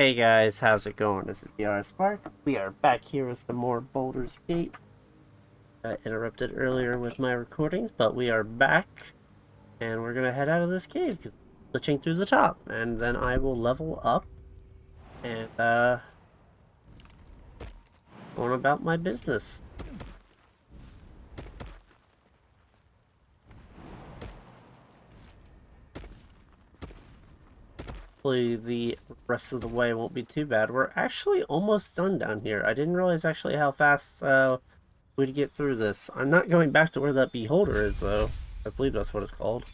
Hey guys, how's it going? This is the Spark. We are back here with some more Baldur's Gate. I interrupted earlier with my recordings, but we are back, and we're gonna head out of this cave because glitching through the top, and then I will level up and go on about my business. Hopefully the rest of the way won't be too bad. We're actually almost done down here. I didn't realize actually how fast we'd get through this. I'm not going back to where that beholder is though. I believe that's what it's called.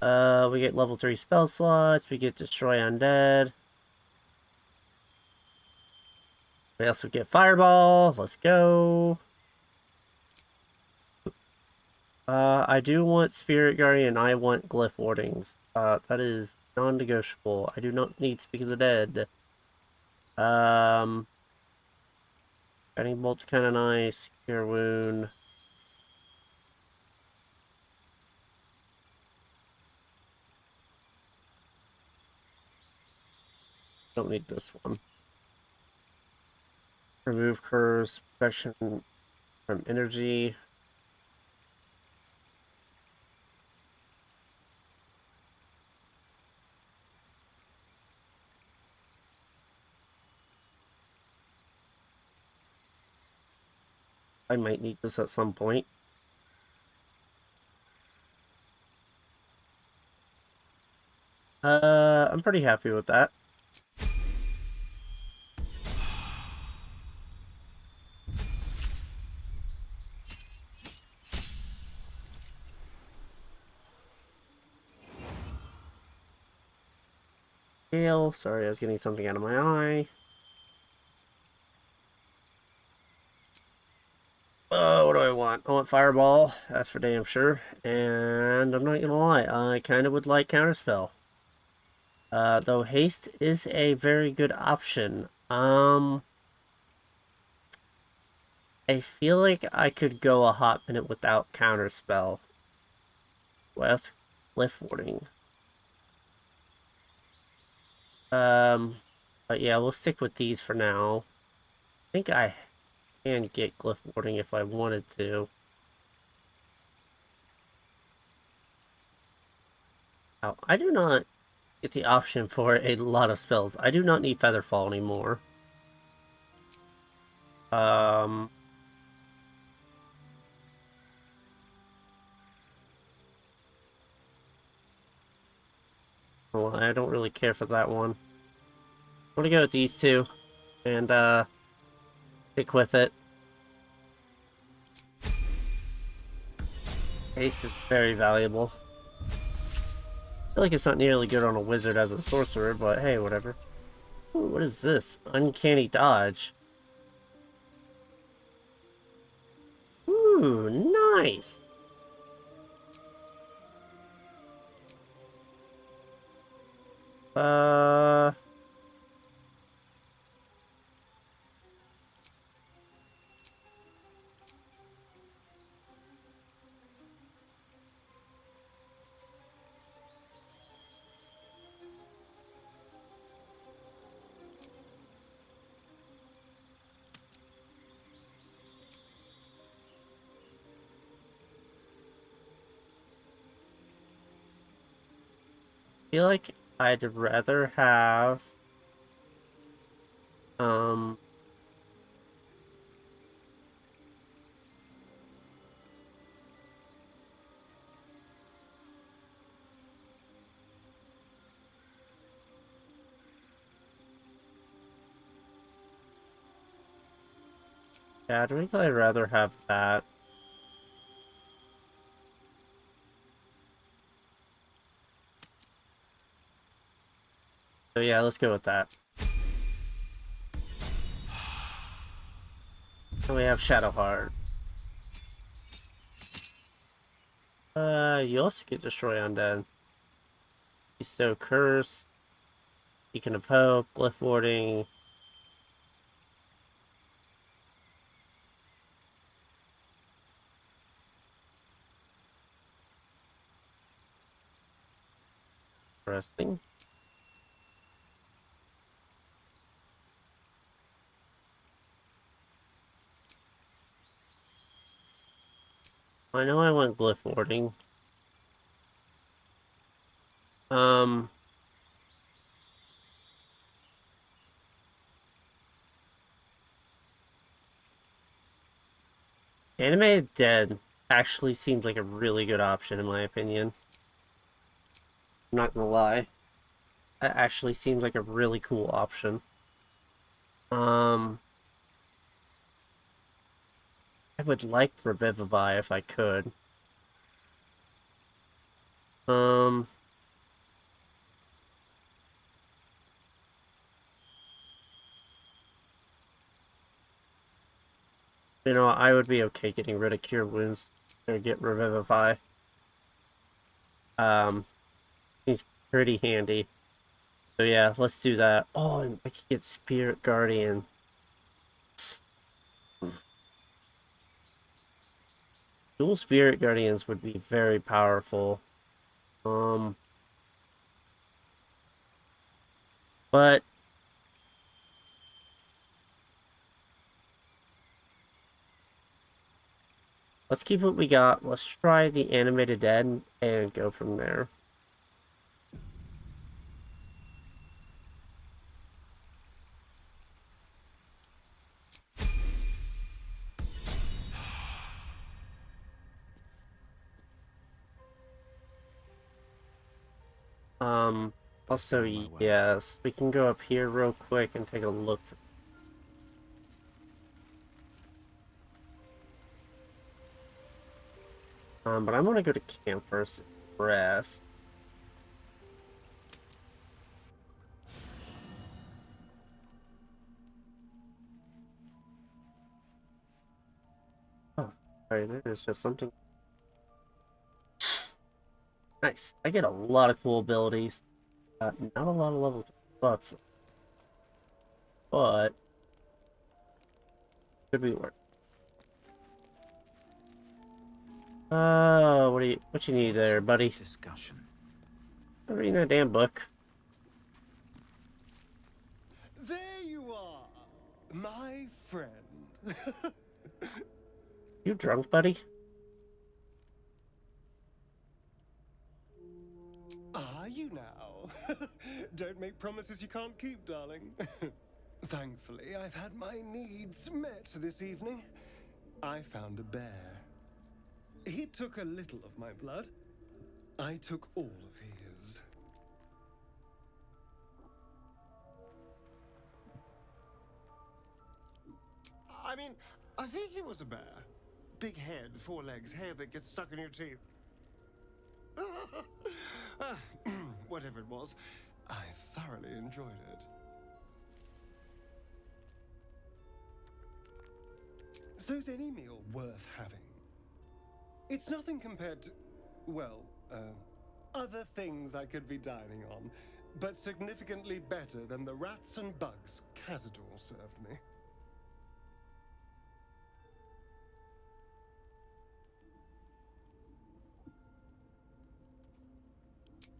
We get level 3 spell slots, we get Destroy Undead. We also get Fireball, let's go. I do want Spirit Guardian, I want Glyph Wardings. That is non-negotiable. I do not need Speak of the Dead. Um, Guiding Bolt's kinda nice, Cure Wound. Don't need this one. Remove Curse, Protection from Energy. I might need this at some point. I'm pretty happy with that. Gale, sorry, I was getting something out of my eye. What do I want? I want Fireball, that's for damn sure. And I'm not gonna lie, I kind of would like Counterspell. Though Haste is a very good option. I feel like I could go a hot minute without Counterspell. What else? Glyph Warding. But yeah, we'll stick with these for now. I think I can get Glyph Warding if I wanted to. Oh, I do not get the option for a lot of spells. I do not need Featherfall anymore. Um, well, I don't really care for that one. I'm gonna go with these two and stick with it. Ace is very valuable. I feel like it's not nearly good on a wizard as a sorcerer, but hey, whatever. Ooh, what is this? Uncanny dodge. Ooh, nice. Uh, feel like I'd rather have um yeah, I think I'd rather have that. So yeah, let's go with that. And we have Shadowheart. You also get Destroy Undead. Bestow Curse, Beacon of Hope, Glyph Warding. interesting. I know I went glyph warding. Animated Dead actually seems like a really good option in my opinion. I'm not gonna lie. That actually seems like a really cool option. I would like Revivify if I could. Um, you know, I would be okay getting rid of Cure Wounds or get Revivify. He's pretty handy. So yeah, let's do that. Oh, and I could get Spirit Guardian. Dual Spirit Guardians would be very powerful. But let's keep what we got. Let's try the Animated Dead and go from there. Also, yes, we can go up here real quick and take a look. But I'm gonna go to camp first and rest. Oh, sorry, there's just something. Nice. I get a lot of cool abilities. Not a lot of level 2 spots, but could be worse. What you need there, buddy? Discussion. I'm reading that damn book. There you are, my friend. You drunk, buddy? Are you now? Don't make promises you can't keep, darling. Thankfully, I've had my needs met this evening. I found a bear. He took a little of my blood. I took all of his. I mean, I think he was a bear. Big head, 4 legs, hair that gets stuck in your teeth. Whatever it was, I thoroughly enjoyed it. So's any meal worth having. It's nothing compared to, well, other things I could be dining on, but significantly better than the rats and bugs Cazador served me.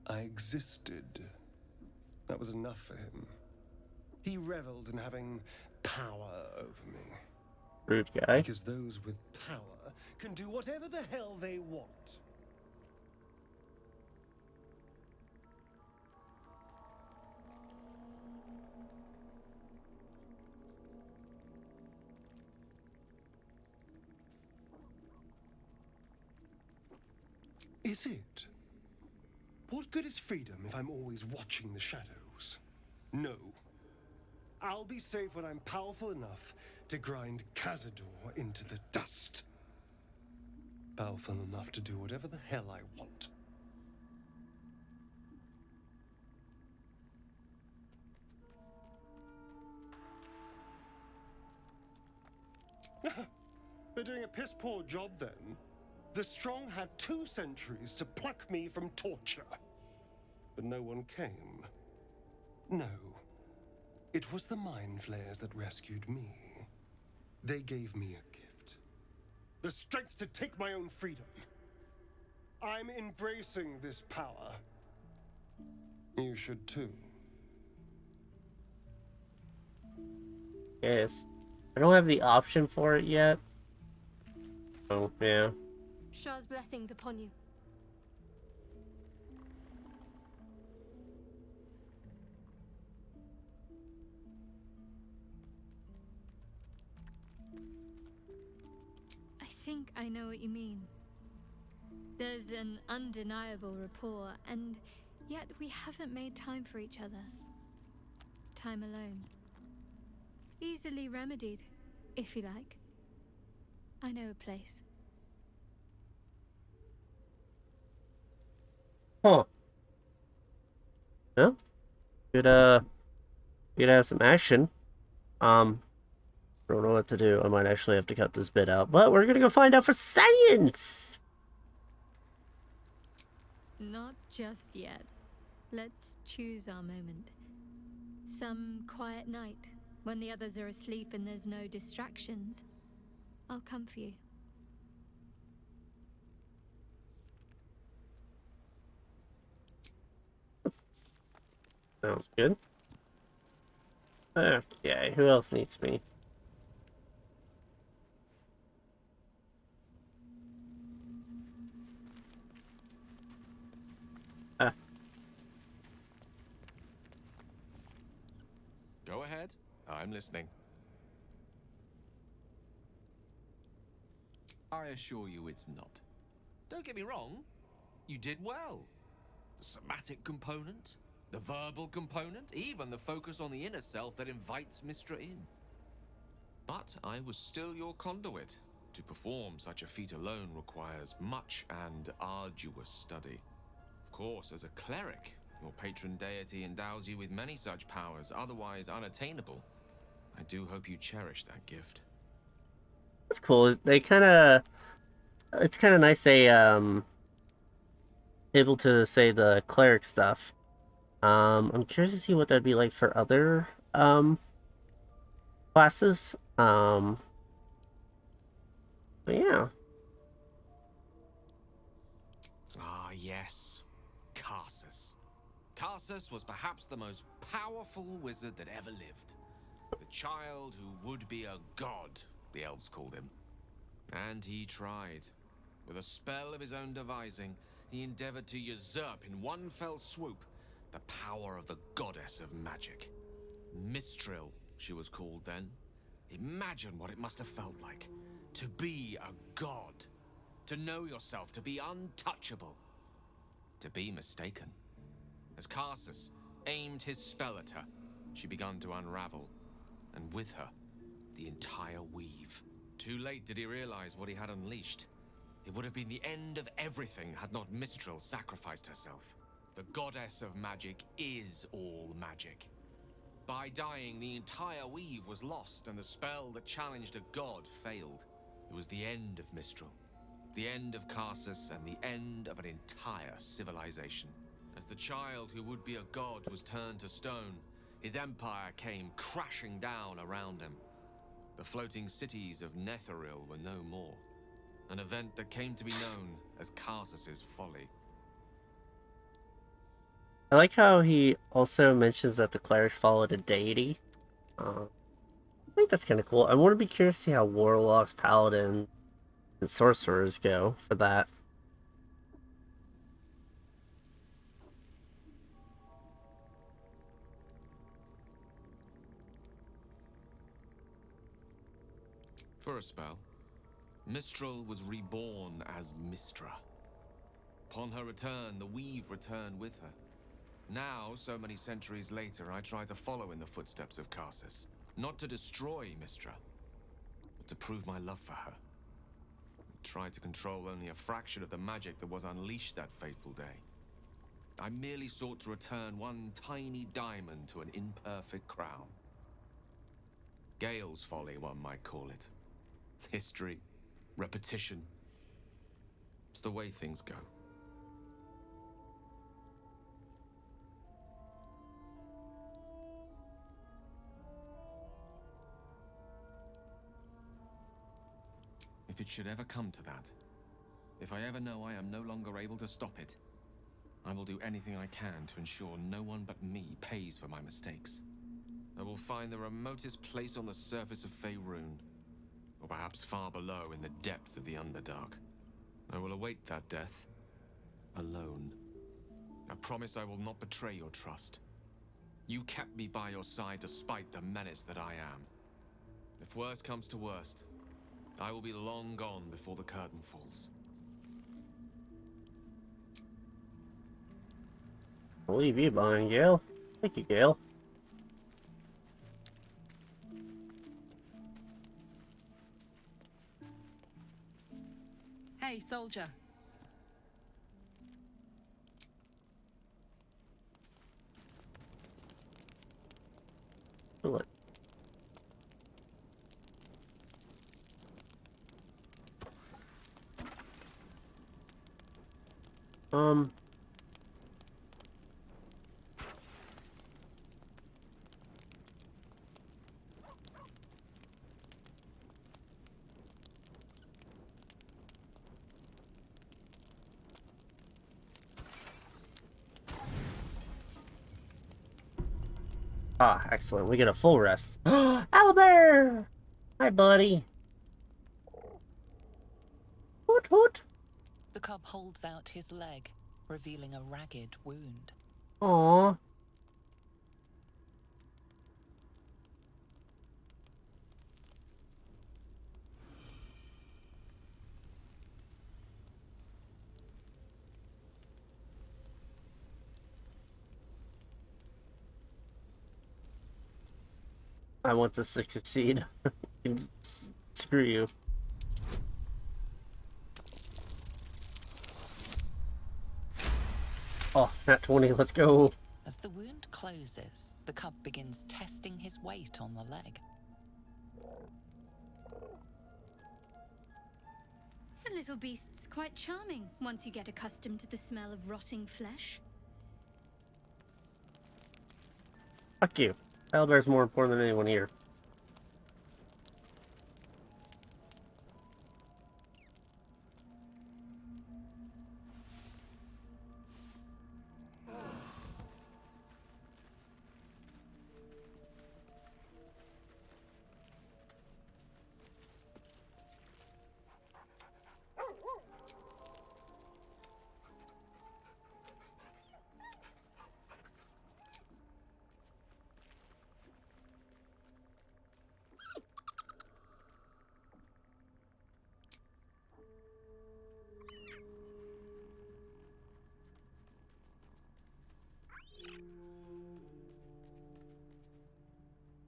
I existed. That was enough for him. He reveled in having power over me. Rude guy. Because those with power can do whatever the hell they want. Is it? What good is freedom if I'm always watching the shadows? No. I'll be safe when I'm powerful enough to grind Cazador into the dust. Powerful enough to do whatever the hell I want. They're doing a piss-poor job then. The strong had 2 centuries to pluck me from torture. But no one came. No. It was the mind flayers that rescued me. They gave me a gift. The strength to take my own freedom. I'm embracing this power. You should too. Yes. I don't have the option for it yet. Oh, yeah. Shah's blessings upon you. I think I know what you mean. There's an undeniable rapport, and yet we haven't made time for each other. Time alone. Easily remedied, if you like. I know a place. Huh. Well, could have some action. I don't know what to do. I might actually have to cut this bit out, but we're gonna go find out for science! Not just yet. Let's choose our moment. Some quiet night, when the others are asleep and there's no distractions. I'll come for you. Sounds good. Okay, who else needs me? Go ahead. I'm listening. I assure you it's not. Don't get me wrong. You did well. The somatic component, the verbal component, even the focus on the inner self that invites Mistra in. But I was still your conduit. To perform such a feat alone requires much and arduous study. Of course, as a cleric, your patron deity endows you with many such powers, otherwise unattainable. I do hope you cherish that gift. That's cool. They it's kind of nice they, able to say the cleric stuff. I'm curious to see what that'd be like for other, classes. But yeah. Ah, yes. Karsus. Karsus was perhaps the most powerful wizard that ever lived. The child who would be a god, the elves called him. And he tried. With a spell of his own devising, he endeavored to usurp in one fell swoop the power of the goddess of magic. Mistril, she was called then. Imagine what it must have felt like to be a god. To know yourself, to be untouchable. To be mistaken. As Karsus aimed his spell at her, she began to unravel, and with her, the entire weave. Too late did he realize what he had unleashed. It would have been the end of everything had not Mistril sacrificed herself. The goddess of magic is all magic. By dying, the entire weave was lost, and the spell that challenged a god failed. It was the end of Mistril, the end of Karsus, and the end of an entire civilization. As the child who would be a god was turned to stone, his empire came crashing down around him. The floating cities of Netheril were no more. An event that came to be known as Karsus's folly. I like how he also mentions that the clerics followed a deity. I think that's kind of cool. I want to be curious to see how warlocks, paladins, and sorcerers go for that. For a spell, Mistral was reborn as Mistra. Upon her return, the weave returned with her. Now, so many centuries later, I try to follow in the footsteps of Karsus. Not to destroy Mistra, but to prove my love for her. I tried to control only a fraction of the magic that was unleashed that fateful day. I merely sought to return one tiny diamond to an imperfect crown. Gale's folly, one might call it. History, repetition. It's the way things go. If it should ever come to that, if I ever know I am no longer able to stop it, I will do anything I can to ensure no one but me pays for my mistakes. I will find the remotest place on the surface of Faerun, or perhaps far below in the depths of the Underdark. I will await that death, alone. I promise I will not betray your trust. You kept me by your side despite the menace that I am. If worst comes to worst, I will be long gone before the curtain falls. I'll leave you behind, Gale. Thank you, Gale. Hey, soldier. What? Ah, excellent. We get a full rest. Albert! Hi, buddy. Hoot hoot. The cub holds out his leg, revealing a ragged wound. Aww. I want to succeed. Screw you. Oh, nat 20, let's go. As the wound closes, the cub begins testing his weight on the leg. The little beast's quite charming once you get accustomed to the smell of rotting flesh. Fuck you. Albert's more important than anyone here.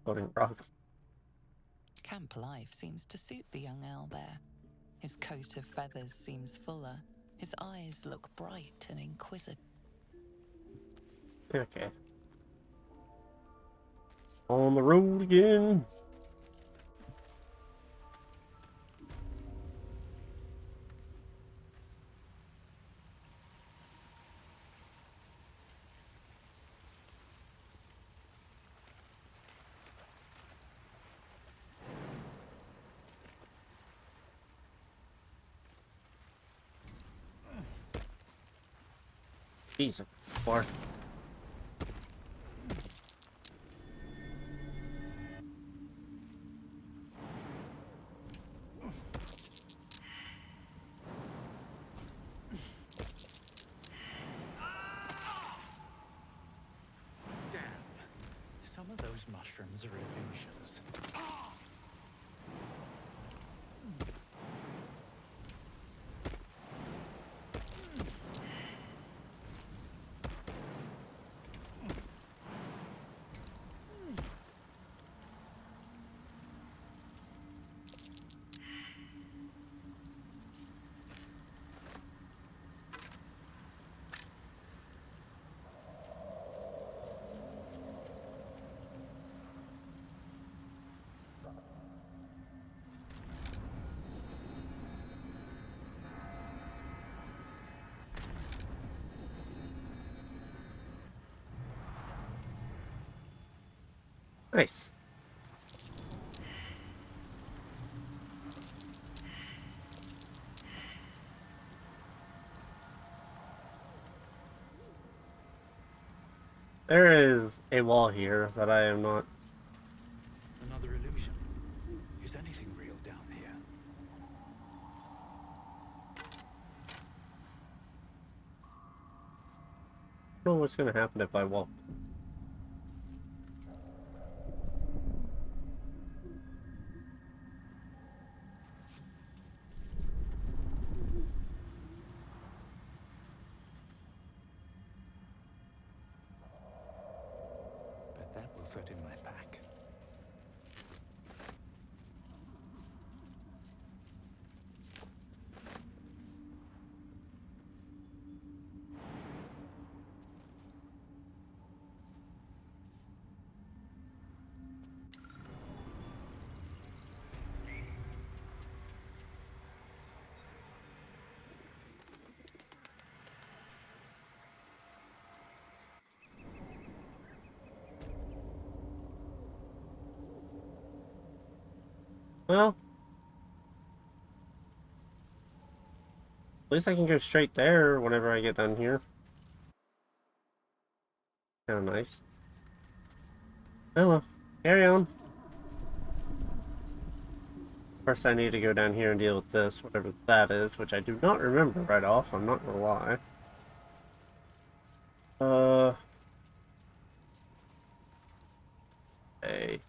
Floating rocks. Camp life seems to suit the young owlbear. His coat of feathers seems fuller. His eyes look bright and inquisitive. Okay. On the road again. Jesus, far. Damn. Some of those mushrooms are illusions. Nice. There is a wall here that I am not. Another illusion. Is anything real down here? I don't know what's gonna happen if I walk. Bet that will fit in my pack. Well, at least I can go straight there whenever I get done here. Kind of nice. Oh well, carry on. First, I need to go down here and deal with this, whatever that is, which I do not remember right off. I'm not gonna lie. Hey.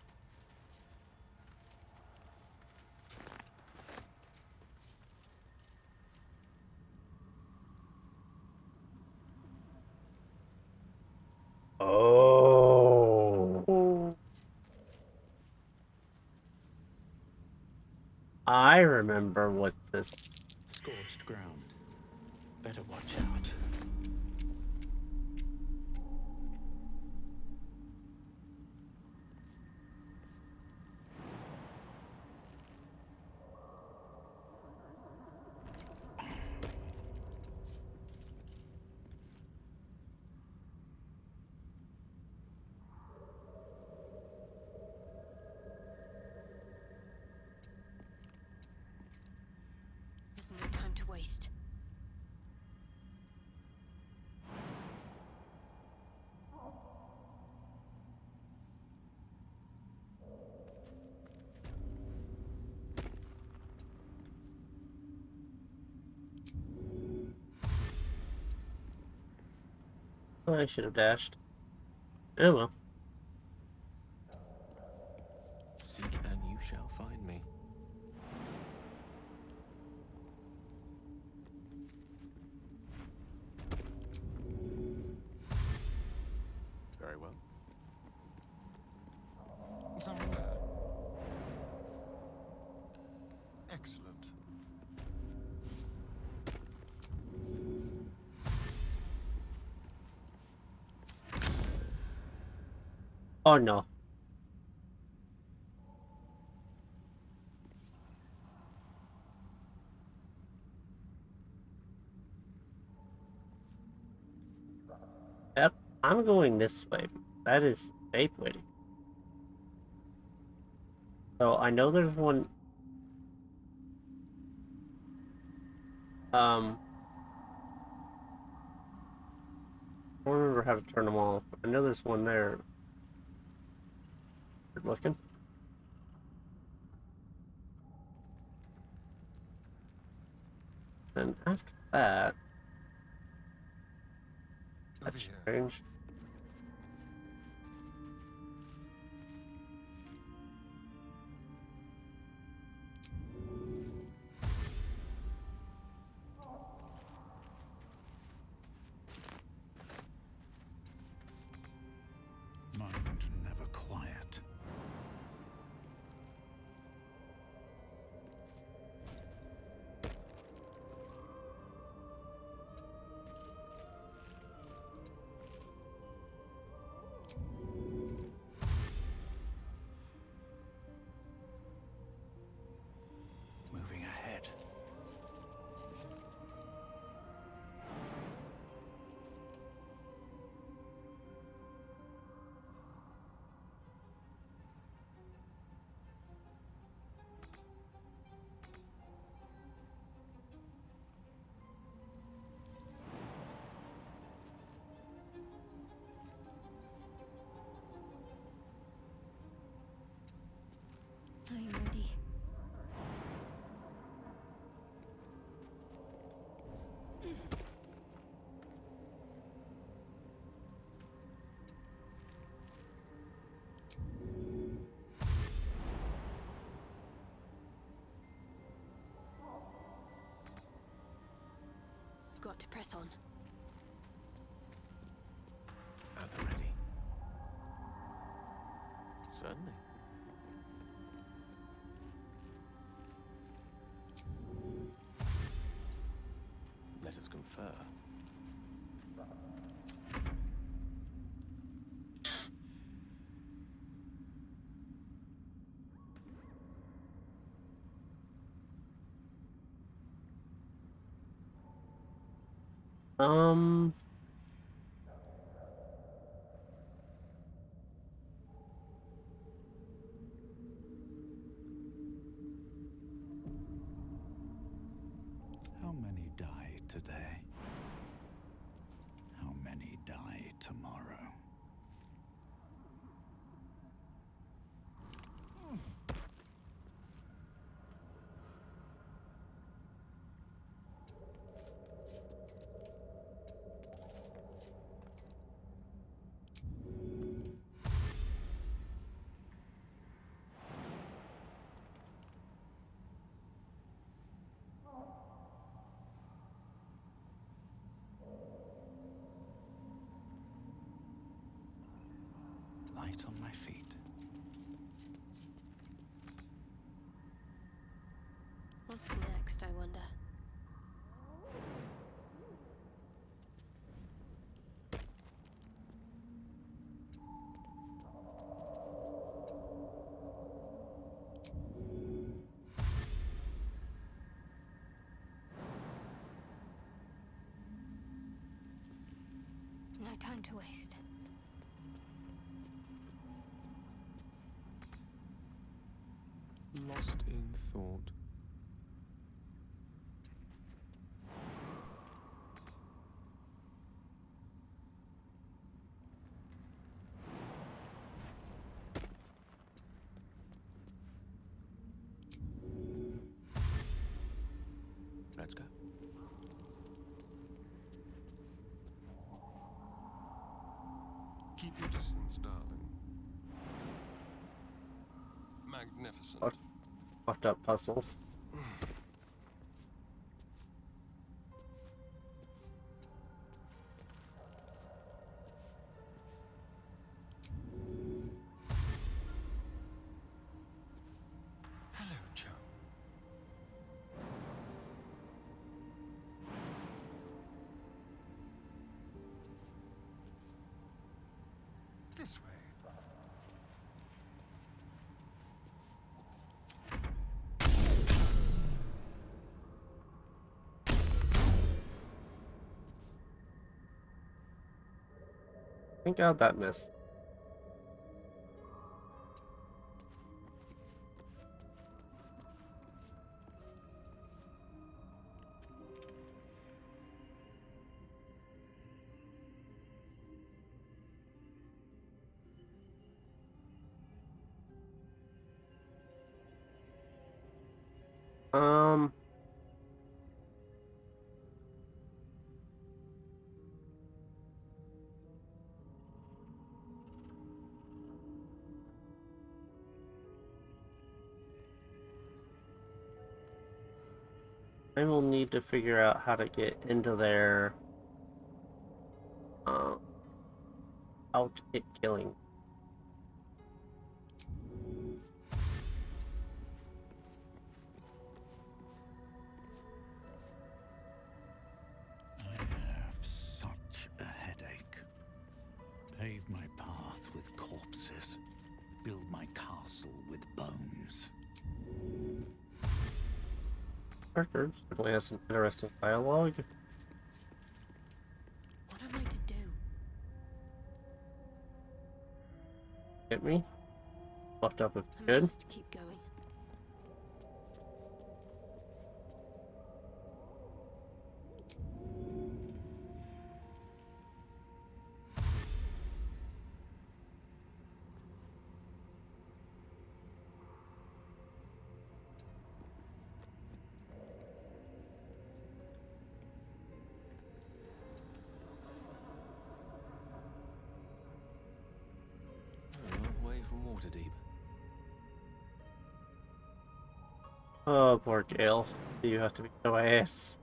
Oh. I remember what this. Scorched ground. Better watch out. There's no time to waste. Oh, I should have dashed. Oh well. Seek and you shall find me. Very well. Something there. Excellent. Oh no. Yep, I'm going this way. That is safe way to go. So I know there's one. I don't remember how to turn them off. I know there's one there. Good looking. And after that, Over that's here. strange. Mind never quiet. I am ready. Got to press on. At the ready. Certainly. Let us confer. Um, How many die today? How many die tomorrow? Light on my feet. What's next, I wonder? No time to waste. Lost in thought. Let's go. Keep your distance, darling. Magnificent. What? Fucked up puzzle. Hello, chum. This way. Thank God that missed. Um, I will need to figure out how to get into there without it killing. I have such a headache. Pave my path with corpses. Build my castle with bones. Character certainly has some interesting dialogue. What am I to do? Get me? Fucked up if I good. must keep going. from Waterdeep. Oh, poor Gale. You have to be so ass.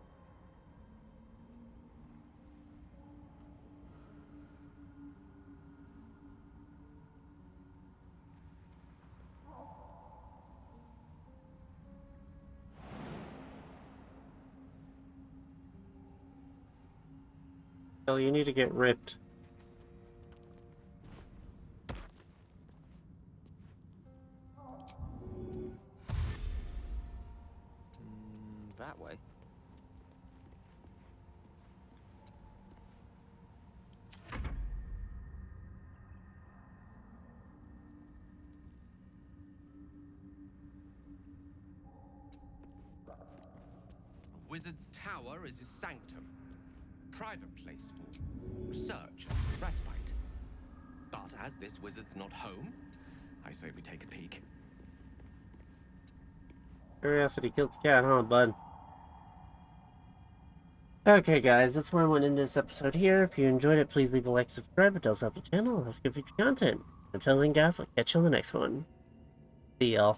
Gale, you need to get ripped. That way. A wizard's tower is his sanctum. Private place for research and respite. But as this wizard's not home, I say we take a peek. Curiosity killed the cat, huh, bud? Okay, guys, that's where I'm going to end this episode here. If you enjoyed it, please leave a like, subscribe. It does help the channel. It helps get future content. Until then, guys, I'll catch you on the next one. See y'all.